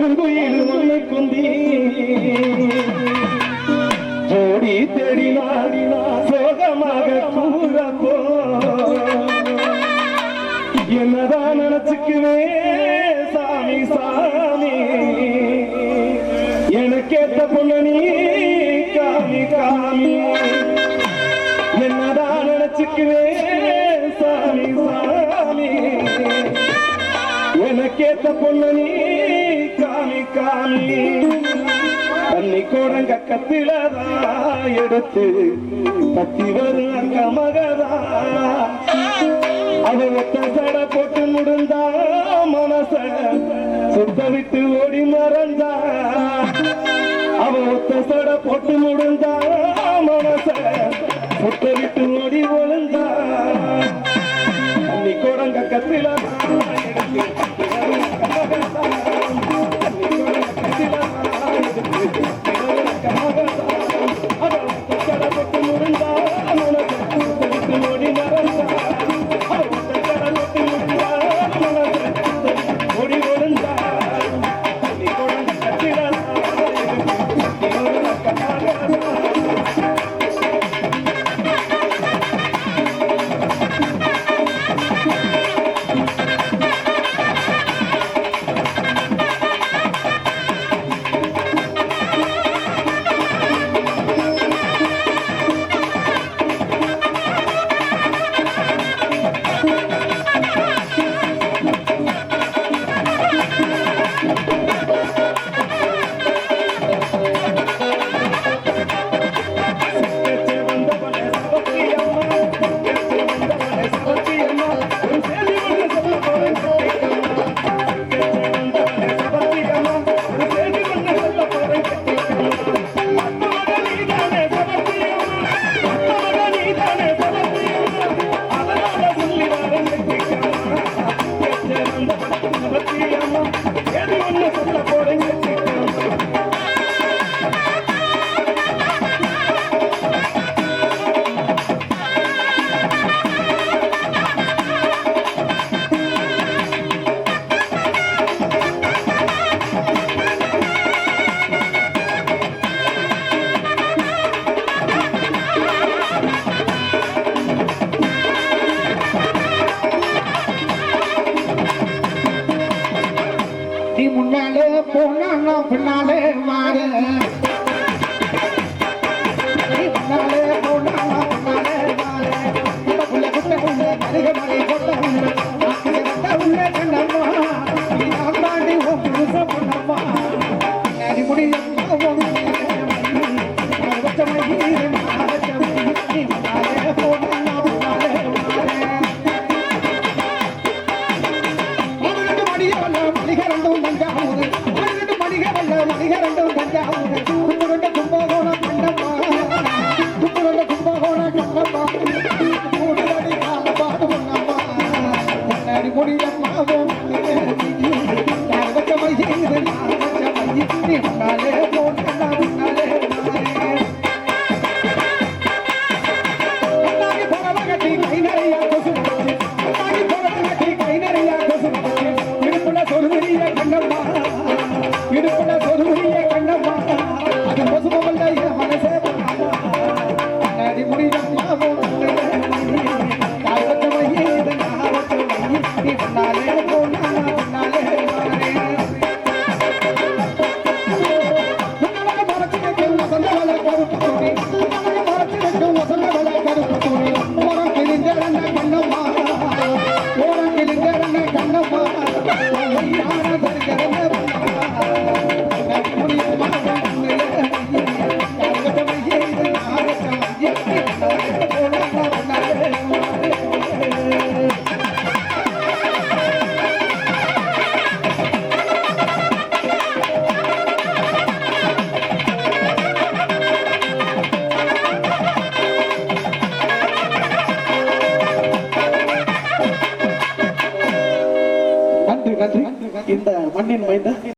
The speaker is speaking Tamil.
கருங்குயில் மண்ணை குந்தி ஜோடி தேடினா சோகமாக கூறப்போ என்னதான் நினைச்சுக்குவே சாமி சாமி எனக்கேத்த பொண்ணு நீ காமி காமி என்னதான் நினைச்சுக்குவே சாமி சாமி எனக்கேத்த பொண்ணு நீ காமி காமி தண்ணி கோடங்க கத்திலதான் எடுத்து கத்தி வரும் அங்க மகதா அவ ஒத்த சட போட்டு முடிந்தா மனச சுத்த விட்டு ஓடி மறந்தா அவ ஒத்த சட போட்டு முடிந்தா மனச சுத்த விட்டு ஓடி ஒழுந்தா தண்ணி கோடங்க கத்தில முன்னாலே போனா பின்னாலே மாறு முன்னாலே போனா பின்னாலே மாறு குள்ள குட்ட உள்ள மருக மலை கொட்ட உள்ள கண்ணம்மா நீ ஆண்டாடி உன் புருஷ பொண்ணம்மா நடி முடியும் இந்த மண்ணின் மைந்த